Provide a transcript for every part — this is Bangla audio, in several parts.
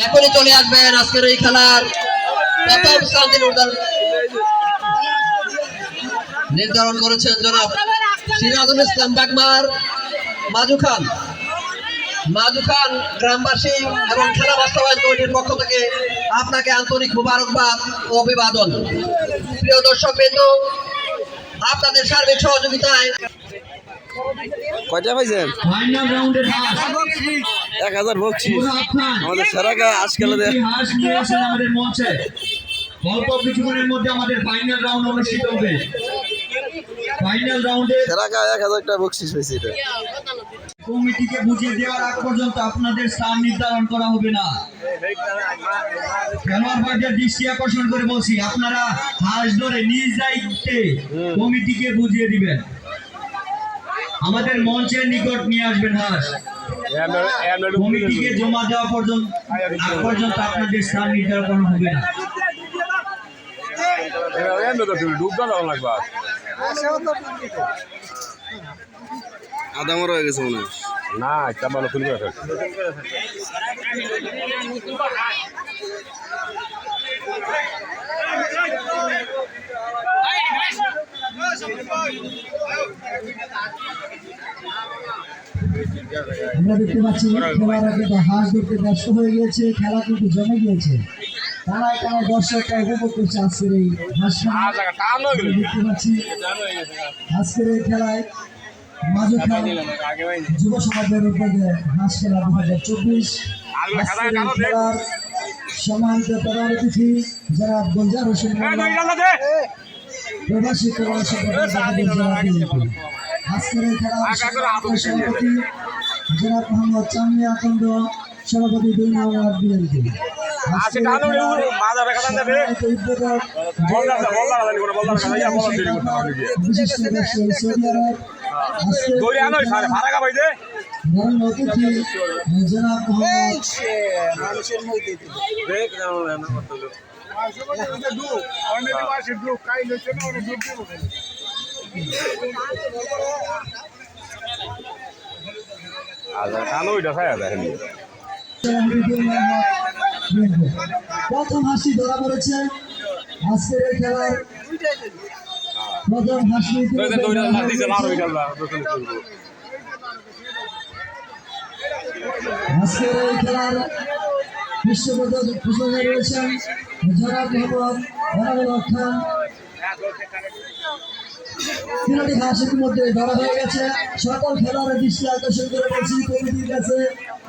এখনই চলে আসবেন আজকের এই খেলার প্রথম স্থান নির্ধারণ করেছেন জনাব সিরাজুল ইসলাম বাগমার। মাজু খান গ্রামবাসী এবং খেলা বাস্তবায়ন কমিটির পক্ষ থেকে আপনাকে আন্তরিক মুবারকবাদ ও অভিবাদন। প্রিয় দর্শকবৃন্দ, আপনাদের সার্বিক সহযোগিতায় কয়টা পাইছেন? 1000 বকশিশ আমাদের সেরাকা আজকাল আমাদের মঞ্চে অল্প কিছুক্ষণের মধ্যে আমাদের ফাইনাল রাউন্ড অনুষ্ঠিত হবে। ফাইনাল রাউন্ডে সেরাকা 1000 টাকা বকশিশ হয়েছে। এটা কমিটিকে বুঝিয়ে দেওয়ার আগ পর্যন্ত আপনাদের স্থান নির্ধারণ করা হবে না। খেলোয়াড় ভাইদের দৃষ্টি আকর্ষণ করে বলছি, আপনারা হাঁস ধরে নিজ দায়িত্বে কমিটিকে বুঝিয়ে দিবেন। আমাদের মঞ্চের নিকট নিয়ে আসবেন হাঁস। কমিটিকে জমা দেওয়া পর্যন্ত আপনাদের স্থান নির্ধারণ করা হবে না। আদামর হয়ে গেছে মনে হয়। না একটা ভালো ফুল করে আমরা দেখতে পাচ্ছি খেলারা কিন্তু হাঁস ধরতে ব্যস্ত হয়ে গিয়েছে, খেলা কিন্তু জমে গিয়েছে। তারা এখানে দর্শকরা উপভোগ করছে আজকের এই হাঁস দেখতে পাচ্ছি। আজকের এই খেলায় মাজু খান যুব সমাজের উদ্যোগে হাঁস খেলা 2024 খেলার সম্মানিত প্রধান অতিথি যারা গুলজার হোসেন প্রবাসী কল্যাণ সংগঠন আজকের এই খেলার সভাপতি জনাব মোহাম্মদ চামিয়া আকন্দ, সভাপতি 2 নং ওয়ার্ড বিএনপি। বিশিষ্ট ব্যবসায়ী সৌদি আরব অতিথি জনাব মোহাম্মদ প্রথম হাসি ধরা পড়েছে আজকের এই খেলার প্রথম হাসি। আজকের এই খেলার বিশ্বপদক ঘোষণা রয়েছেন জনাব মোহাম্মদ এনামুল খান। তিনটি হাঁস ইতিমধ্যে ধরা হয়ে গেছে। সকল খেলোয়াড়ের দৃষ্টি আকর্ষণ করে বলছি কমিটির কাছে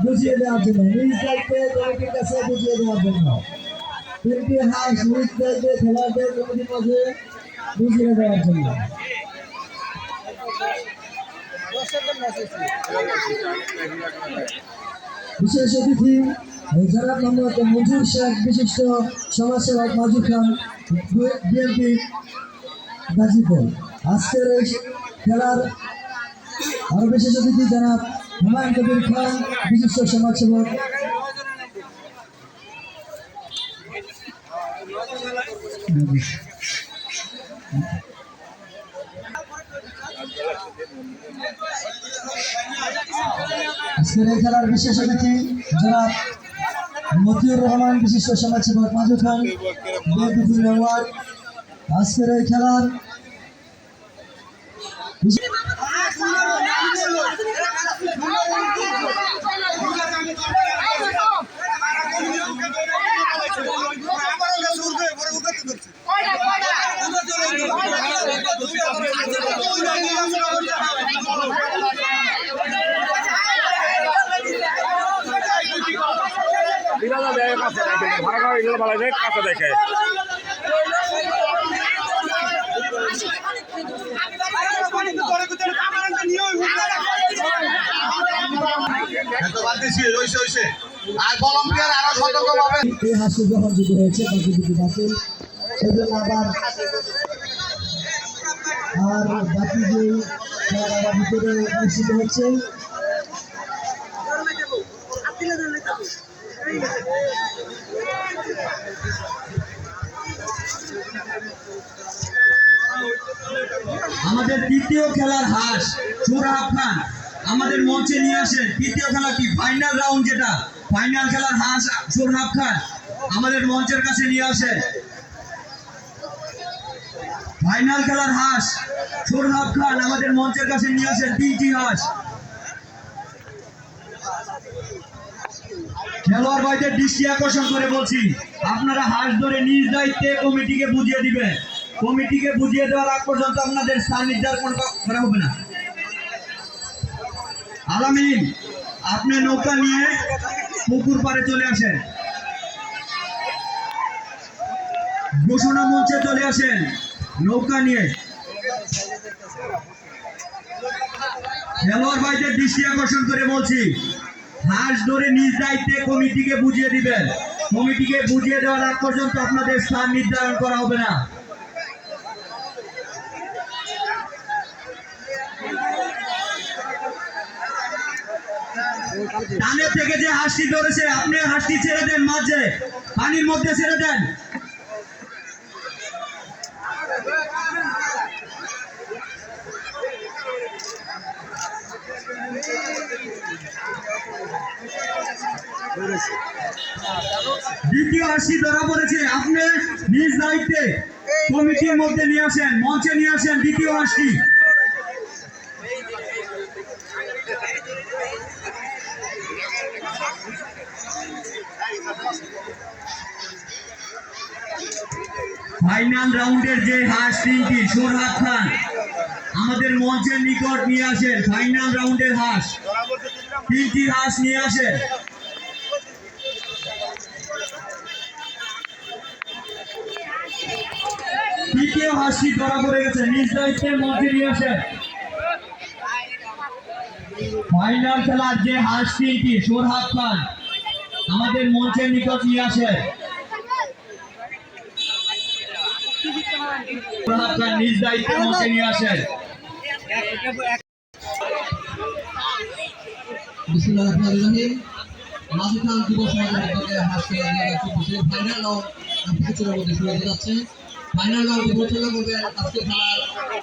বুঝিয়ে দেওয়ার জন্য, নিজ দায়িত্বে কমিটির কাছে বুঝিয়ে দেওয়ার জন্য। তিনটি হাঁস নিজ দায়িত্বে খেলোয়াড়দের কমিটির মাঝে বুঝিয়ে দেওয়ার জন্য। বিশেষ অতিথি জনাব মোহাম্মদ মঞ্জুর শেখ, বিশিষ্ট সমাজসেবক মাজু খান, বিএনপি গাজীপুর। আজকের এই খেলার আরো বিশেষ অতিথি জনাব হুমায়ুন কবির খান, বিশিষ্ট সমাজসেবক। আজকের এই খেলার বিশেষ অতিথি জনাব মতিউর রহমান, বিশিষ্ট সমাজসেবক মাজু খান, বিএনপি ওয়ার্ড। আজকের এই খেলার কাছে দেখে এই হাসি গ্রহণযোগ্য হয়েছে, বাকি দুটি বাতিল। সেজন্য আর বাকি যে খেলার ভিতরে অনুষ্ঠিত হচ্ছে। আমাদের তৃতীয় খেলার হাঁস সুরাব খান আমাদের মঞ্চে নিয়ে আসেন। তৃতীয় খেলাটি ফাইনাল রাউন্ড, যেটা ফাইনাল খেলার হাঁস সোহাব খান আমাদের মঞ্চের কাছে নিয়ে আসেন। ফাইনাল খেলার হাঁস সোহাব খান আমাদের মঞ্চের কাছে নিয়ে আসেন 3টি হাঁস। খেলোয়াড় ভাইদের দৃষ্টি আকর্ষণ করে বলছি, আপনারা হাঁস ধরে নিজ দায়িত্বে কমিটিকে বুঝিয়ে দিবেন। কমিটিকে বুঝিয়ে দেওয়ার আগ পর্যন্ত আপনাদের স্থান নির্ধারণ করা হবে না। আলামিন, আপনি নৌকা নিয়ে পুকুর পাড়ে চলে আসেন। ঘোষণা মঞ্চে চলে আসেন নৌকা নিয়ে। খেলোয়াড় ভাইদের দৃষ্টি আকর্ষণ করে বলছি, হাঁস ধরে নিজ দায়িত্বে কমিটিকে বুঝিয়ে দিবেন। কমিটিকে বুঝিয়ে দেওয়ার আগ পর্যন্ত আপনাদের স্থান নির্ধারণ করা হবে না। টানের থেকে যে হাঁসটি ধরেছে আপনি হাঁসটি ছেড়ে দেন, মাঝে পানির মধ্যে ছেড়ে দেন। দ্বিতীয় হাঁসটি ধরা পড়েছে, আপনি নিজ দায়িত্বে কমিটির মধ্যে নিয়ে আসেন, মঞ্চে নিয়ে আসেন দ্বিতীয় হাঁসটি। ফাইনাল রাউন্ডের যে হাঁস 3টি সোহাব খান আমাদের মঞ্চের নিকট নিয়ে আসেন। ফাইনাল রাউন্ডের হাঁস 3টি হাঁস নিয়ে আসেন। তৃতীয় হাঁসটি ধরা পড়ে গেছে, নিজ দায়িত্বে মঞ্চে নিয়ে আসেন। ফাইনাল খেলার যে হাঁস 3টি সোহাব খান আমাদের মঞ্চের নিকট নিয়ে আসেন। সোহাব খান নিজ দায়িত্বে মঞ্চে নিয়ে আসেন। বিসমিল্লাহির রহমানির রহিম। মাসুদ খান যুব সমাজের উদ্যোগে হাঁস খেলা 2024 ফাইনাল রাউন্ড কিছুক্ষণের মধ্যে শুরু হতে যাচ্ছে। ফাইনাল রাউন্ড পরিচালনা করবেন আজকে খেলার